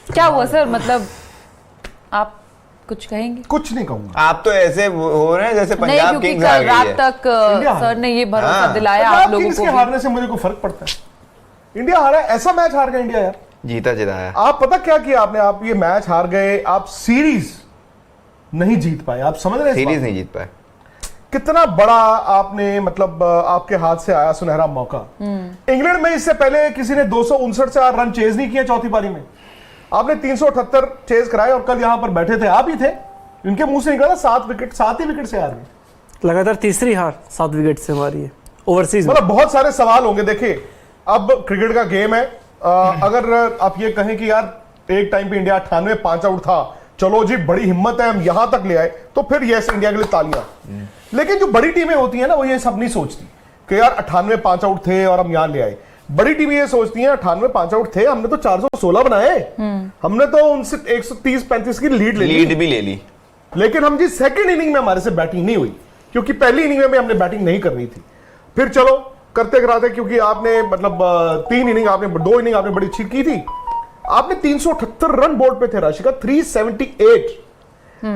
क्या हुआ सर, मतलब आप कुछ कहेंगे? कुछ नहीं कहूंगा। आप तो ऐसे हो रहे हैं जैसे नहीं, पंजाब क्योंकि किंग्स हार कल गई रात है। तक सर ने ये भरोसा दिलाया आप लोगों किंग्स को के भी। हारने से मुझे कोई फर्क पड़ता है? इंडिया हारा, ऐसा मैच हार गया इंडिया यार। जीता जिताया। आप पता क्या किया आपने? आप ये मैच हार गए, आप सीरीज नहीं जीत पाए। आप समझ रहे हैं? सीरीज नहीं जीत पाए। कितना बड़ा आपने, मतलब आपके हाथ से आया सुनहरा मौका। इंग्लैंड में इससे पहले किसी ने 259 से रन चेज नहीं किया चौथी पारी में। आपने 378 चेज कराए और कल यहां पर बैठे थे, आप ही थे, इनके मुंह से निकला था 7 विकेट, 7 ही विकेट से हार गए। लगातार तीसरी हार 7 विकेट से हमारी है ओवरसीज में। मतलब बहुत सारे सवाल होंगे। देखिए, अब क्रिकेट का गेम है। अगर आप ये कहें कि यार एक टाइम पे इंडिया 98 5 आउट था, चलो जी बड़ी हिम्मत है, हम यहां तक ले आए, तो फिर यस इंडिया के लिए तालियां। लेकिन जो बड़ी टीमें होती है ना, वो ये सब नहीं सोचती कि यार 98 5 आउट थे और हम यहां ले आए। बड़ी टीमें ये सोचती हैं 98 5 आउट थे, हमने तो 416 बनाए, हमने तो उनसे 130-35 की लीड भी ले ली। लेकिन हम जी सेकंड इनिंग में हमारे से बैटिंग नहीं हुई, क्योंकि पहली इनिंग में हमने बैटिंग नहीं करनी थी। फिर चलो करते कराते, क्योंकि आपने मतलब 3 इनिंग आपने, 2 इनिंग आपने बड़ी अच्छी की थी। आपने 378 रन बोर्ड पे थे राशिका, 378।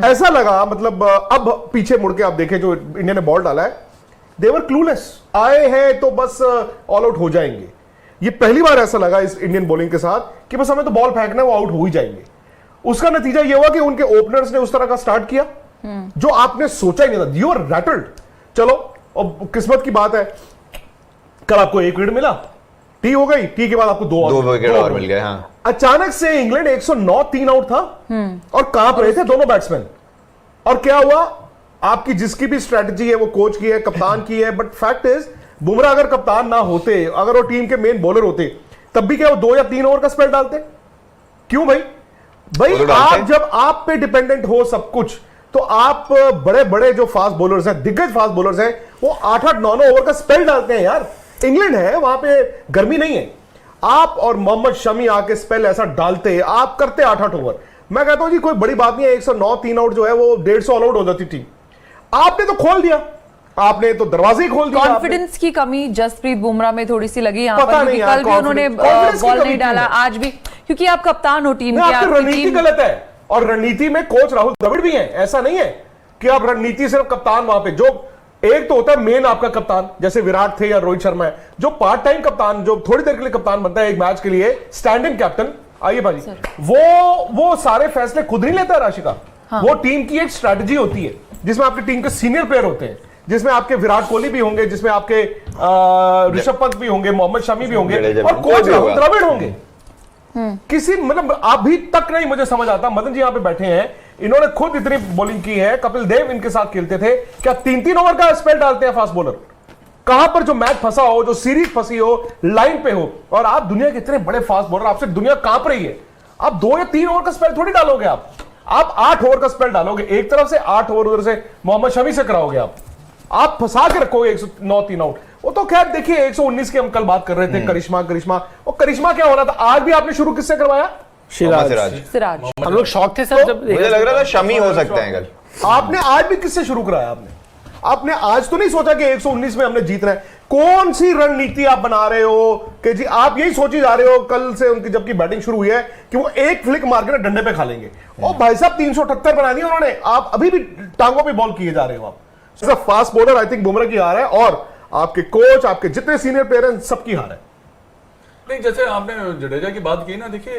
ऐसा लगा, मतलब अब पीछे मुड़ के आप देखें जो इंडिया ने बॉल डाला है, देवर क्लूलेस, आए हैं तो बस ऑल आउट हो जाएंगे। ये पहली बार ऐसा लगा इस इंडियन बॉलिंग के साथ कि बस हमें तो बॉल फेंकना है, वो आउट हो ही जाएंगे। उसका नतीजा ये हुआ कि उनके ओपनर्स ने उस तरह का स्टार्ट किया जो आपने सोचा ही नहीं था। You are rattled. चलो, और किस्मत की बात है, कल आपको 1 विकेट मिला, टी हो गई, टी के बाद आपको 2 विकेट और मिल गए। हाँ, अचानक से इंग्लैंड 109 3 आउट था और कांप रहे थे दोनों बैट्समैन। और क्या हुआ? आपकी जिसकी भी स्ट्रेटजी है, वो कोच की है, कप्तान की है, बट फैक्ट इज बुमराह अगर कप्तान ना होते, अगर वो टीम के मेन बॉलर होते, तब भी क्या वो 2 या 3 ओवर का स्पेल डालते? क्यों भाई? आप जब आप पे डिपेंडेंट हो सब कुछ, तो आप बड़े बड़े जो फास्ट बॉलर्स हैं, दिग्गज फास्ट बॉलर्स हैं, वो 8-8 9 ओवर का स्पेल डालते हैं यार। इंग्लैंड है, वहां पे गर्मी नहीं है। आप और मोहम्मद शमी आके स्पेल ऐसा डालते, आप करते 8-8 ओवर। मैं कहता हूं जी कोई बड़ी बात नहीं है, 109 3 आउट जो है वो 150 ऑल आउट हो जाती थी। आपने तो खोल दिया, आपने तो दरवाजे ही खोल दिया। कॉन्फिडेंस की कमी जसप्रीत बुमराह में थोड़ी सी लगी यहाँ पता पर, नहीं कल भी उन्होंने बॉल नहीं डाला, आज भी, क्योंकि आप कप्तान हो टीम के। आपकी रणनीति गलत है, और रणनीति में कोच राहुल द्रविड़ भी है। ऐसा नहीं है कि आप रणनीति सिर्फ कप्तान वहां पे, जो एक तो होता है मेन आपका कप्तान, जैसे विराट थे या रोहित शर्मा है, जो पार्ट टाइम कप्तान, जो थोड़ी देर के लिए कप्तान बनता है एक मैच के लिए, स्टैंड इन कैप्टन। आइए भाजी, वो सारे फैसले खुद नहीं लेता है राशिका। हाँ। वो टीम की एक स्ट्रैटेजी होती है, जिसमें आपकी टीम के सीनियर प्लेयर होते हैं, जिसमें आपके विराट कोहली भी होंगे, जिसमें आपके ऋषभ पंत भी होंगे, मोहम्मद शमी भी होंगे, और कोच राहुल द्रविड़ होंगे। किसी, मतलब अभी तक नहीं मुझे समझ आता, मदन जी यहां पे बैठे हैं, इन्होंने खुद इतनी बॉलिंग की है, कपिल देव इनके साथ खेलते थे, क्या 3-3 ओवर का स्पेल डालते हैं फास्ट बॉलर? कहां पर जो मैच फंसा हो, जो सीरीज फंसी हो, लाइन पे हो, और आप दुनिया के इतने बड़े फास्ट बॉलर, आपसे दुनिया कांप रही है, आप 2 या 3 ओवर का स्पेल थोड़ी डालोगे। आप 8 ओवर का स्पेल डालोगे, एक तरफ से 8 ओवर उधर से मोहम्मद शमी से कराओगे, आप फंसा के रखोगे 109 3 आउट। वो तो खैर देखिए, 119 की हम कल बात कर रहे थे, करिश्मा वो करिश्मा क्या होना था? आज भी आपने शुरू किससे करवाया? सिराज। हम लोग शौक थे सर, जब मुझे लग रहा था शमी हो सकते हैं कल। आपने आज भी किससे शुरू कराया? आपने आज तो नहीं सोचा कि 119 में हमने जीतना है। कौन सी रणनीति आप बना रहे हो कि जी आप यही सोची जा रहे हो कल से उनकी जबकि बैटिंग शुरू हुई है कि वो एक फ्लिक मार के डंडे पे खा लेंगे। और भाई साहब 378 बना दिया उन्होंने, आप अभी भी टांगों पे बॉल किए जा रहे हो। आप fast bowler, I think Bumrah की हार है, और आपके कोच, आपके जितने सीनियर प्लेयर हैं, सबकी हार है। नहीं, जैसे आपने जडेजा की बात की ना, देखिए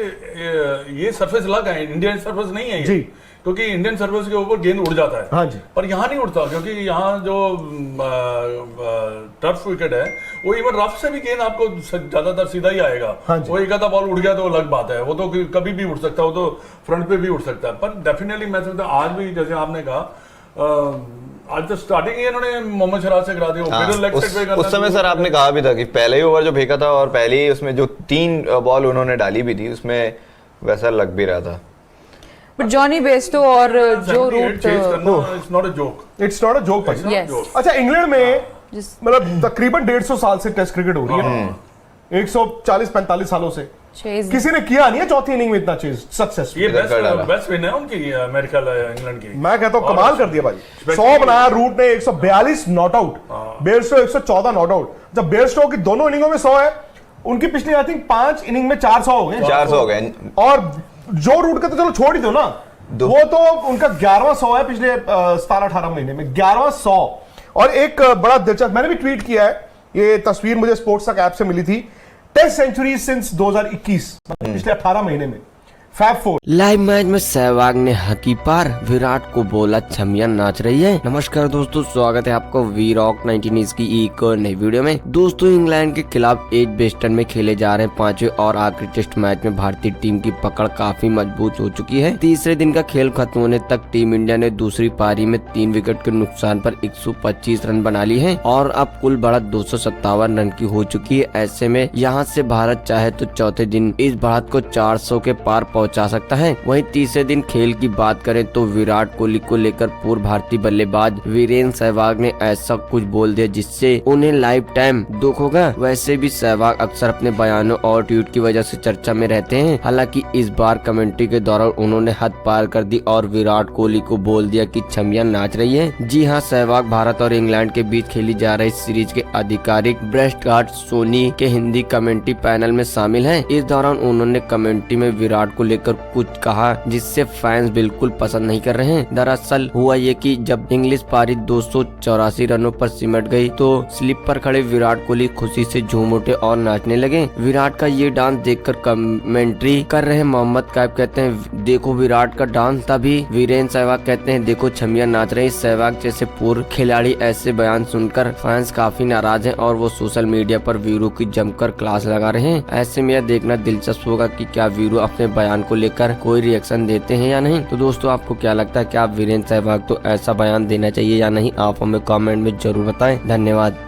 ये सरफेस अलग है, इंडियन सरफेस नहीं है ये जी, क्योंकि इंडियन सरफेस के ऊपर गेंद उड़ जाता है। हाँ जी। पर यहाँ नहीं उड़ता, क्योंकि यहाँ जो टर्फ विकेट है, वो इवन रफ से भी गेंद आपको ज्यादातर सीधा ही आएगा। हाँ, वो एक आधा बॉल उड़ गया तो अलग बात है, वो तो कभी भी उड़ सकता है, वो तो फ्रंट पे भी उड़ सकता है। पर डेफिनेटली मैं समझता हूँ आज भी, जैसे आपने कहा, आज तो स्टार्टिंग ही इन्होंने मोहम्मद सिराज से करा दिया। उस समय सर आपने कहा भी था कि पहले ही ओवर जो फेंका था और पहले ही उसमें जो 3 बॉल उन्होंने डाली भी थी, उसमें वैसा लग भी रहा था। बट जॉनी बेस्टो और Joe Root, it's not a joke. अच्छा, इंग्लैंड में मतलब तकरीबन 150 साल से टेस्ट क्रिकेट हो रही है, 140-45 सालों से किसी ने किया नहीं है चौथी इनिंग में इतना चीज सक्सेस। ये बेस्ट विन है उनकी, अमेरिका इंग्लैंड की। मैं कहता हूं कमाल कर दिया भाई। 100 बनाया रूट ने, 142 not out, Bairstow 114 not out. जब बेयरस्टो की दोनों इनिंगों में 100 है, उनकी पिछली आई थिंक 5 इनिंग में 400 हो गए। 400 हो गए। और जो रूट का तो चलो छोड़ ही दो ना, वो तो उनका 11वां 100 है पिछले 17-18 महीने में, 11वां 100। और एक बड़ा दिलचस्प, मैंने भी ट्वीट किया है, ये तस्वीर मुझे स्पोर्ट्स तक ऐप से मिली थी, टेस्ट सेंचुरी सिंस 2021, पिछले 18 महीने में फैब 4। लाइव मैच में सहवाग ने हद की पार, विराट को बोला छमिया नाच रही है। नमस्कार दोस्तों, स्वागत है आपको वी रॉक 19 न्यूज की एक और नई वीडियो में। दोस्तों, इंग्लैंड के खिलाफ एजबेस्टन में खेले जा रहे 5वें और आखिरी टेस्ट मैच में भारतीय टीम की पकड़ काफी मजबूत हो चुकी है। तीसरे दिन का खेल खत्म होने तक टीम इंडिया ने दूसरी पारी में 3 विकेट के नुकसान पर 125 रन बना ली है और अब कुल बढ़त 257 रन की हो चुकी है। ऐसे में यहाँ से भारत चाहे तो चौथे दिन इस बढ़त को 400 के पार पहुंचा सकता है। वहीं तीसरे दिन खेल की बात करें तो विराट कोहली को लेकर पूर्व भारतीय बल्लेबाज वीरेंद्र सहवाग ने ऐसा कुछ बोल दिया जिससे उन्हें लाइफ टाइम दुख होगा। वैसे भी सहवाग अक्सर अपने बयानों और ट्वीट की वजह से चर्चा में रहते हैं। हालांकि इस बार कमेंट्री के दौरान उन्होंने हद पार कर दी और विराट कोहली को बोल दिया कि छमिया नाच रही है। जी हाँ, सहवाग भारत और इंग्लैंड के बीच खेली जा रही सीरीज के आधिकारिक ब्रॉडकास्ट सोनी के हिंदी कमेंट्री पैनल में शामिल है। इस दौरान उन्होंने कमेंट्री में विराट को लेकर कुछ कहा जिससे फैंस बिल्कुल पसंद नहीं कर रहे हैं। दरअसल हुआ ये कि जब इंग्लिश पारी 284 रनों पर सिमट गई तो स्लिप पर खड़े विराट कोहली खुशी से झूम उठे और नाचने लगे। विराट का ये डांस देखकर कमेंट्री कर रहे मोहम्मद कैफ कहते हैं, देखो विराट का डांस। तभी वीरेंद्र सहवाग कहते हैं, देखो छमिया नाच रही। सहवाग जैसे पूर्व खिलाड़ी ऐसे बयान सुनकर फैंस काफी नाराज हैं और वो सोशल मीडिया पर वीरू की जमकर क्लास लगा रहे हैं। ऐसे में यह देखना दिलचस्प होगा कि क्या वीरू अपने बयान को लेकर कोई रिएक्शन देते हैं या नहीं। तो दोस्तों, आपको क्या लगता है, क्या वीरेंद्र सहवाग को ऐसा बयान देना चाहिए या नहीं? आप हमें कमेंट में जरूर बताएं। धन्यवाद।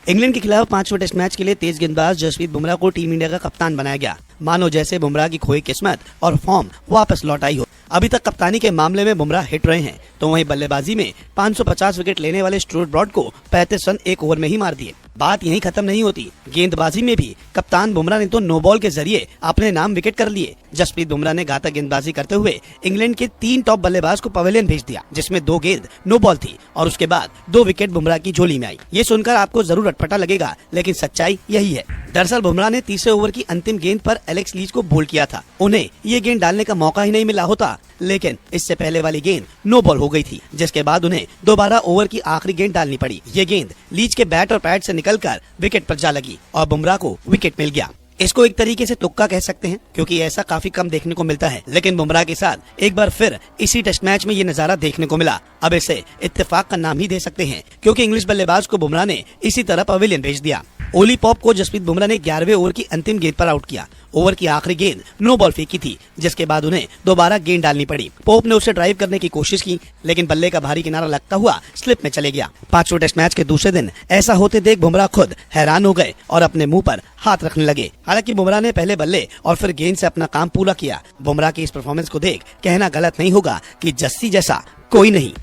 इंग्लैंड के खिलाफ 5वें टेस्ट मैच के लिए तेज गेंदबाज जसप्रीत बुमराह को टीम इंडिया का कप्तान बनाया गया। मानो जैसे बुमराह की खोई किस्मत और फॉर्म वापस लौट आई हो। अभी तक कप्तानी के मामले में बुमराह हिट रहे हैं, तो वहीं बल्लेबाजी में 550 विकेट लेने वाले स्टुअर्ट ब्रॉड को 35 रन 1 ओवर में ही मार दिए। बात यहीं खत्म नहीं होती, गेंदबाजी में भी कप्तान बुमराह ने तो नो बॉल के जरिए अपने नाम विकेट कर लिए। जसप्रीत बुमराह ने घातक गेंदबाजी करते हुए इंग्लैंड के 3 टॉप बल्लेबाज को पवेलियन भेज दिया, जिसमें 2 गेंद नो बॉल थी और उसके बाद 2 विकेट बुमराह की झोली में आई। ये सुनकर आपको जरूर अटपटा लगेगा, लेकिन सच्चाई यही है। दरअसल बुमराह ने तीसरे ओवर की अंतिम गेंद पर एलेक्स लीच को बोल्ड किया था। उन्हें ये गेंद डालने का मौका ही नहीं मिला होता, लेकिन इससे पहले वाली गेंद नो बॉल हो गई थी, जिसके बाद उन्हें दोबारा ओवर की आखिरी गेंद डालनी पड़ी। ये गेंद लीच के बैट और पैड से निकलकर विकेट पर जा लगी और बुमराह को विकेट मिल गया। इसको एक तरीके से तुक्का कह सकते हैं, क्योंकि ऐसा काफी कम देखने को मिलता है। लेकिन बुमराह के साथ एक बार फिर इसी टेस्ट मैच में ये नजारा देखने को मिला। अब इसे इत्तेफाक का नाम ही दे सकते हैं, क्योंकि इंग्लिश बल्लेबाज को बुमराह ने इसी तरह पवेलियन भेज दिया। ओली पॉप को जसप्रीत बुमराह ने 11वें ओवर की अंतिम गेंद पर आउट किया। ओवर की आखिरी गेंद नो बॉल फेंकी थी, जिसके बाद उन्हें दोबारा गेंद डालनी पड़ी। पोप ने उसे ड्राइव करने की कोशिश की, लेकिन बल्ले का भारी किनारा लगता हुआ स्लिप में चले गया। 5वें टेस्ट मैच के दूसरे दिन ऐसा होते देख बुमराह खुद हैरान हो गए और अपने मुंह पर हाथ रखने लगे। हालांकि बुमराह ने पहले बल्ले और फिर गेंद से अपना काम पूरा किया। बुमराह की इस परफॉर्मेंस को देख कहना गलत नहीं होगा कि जस्सी जैसा कोई नहीं।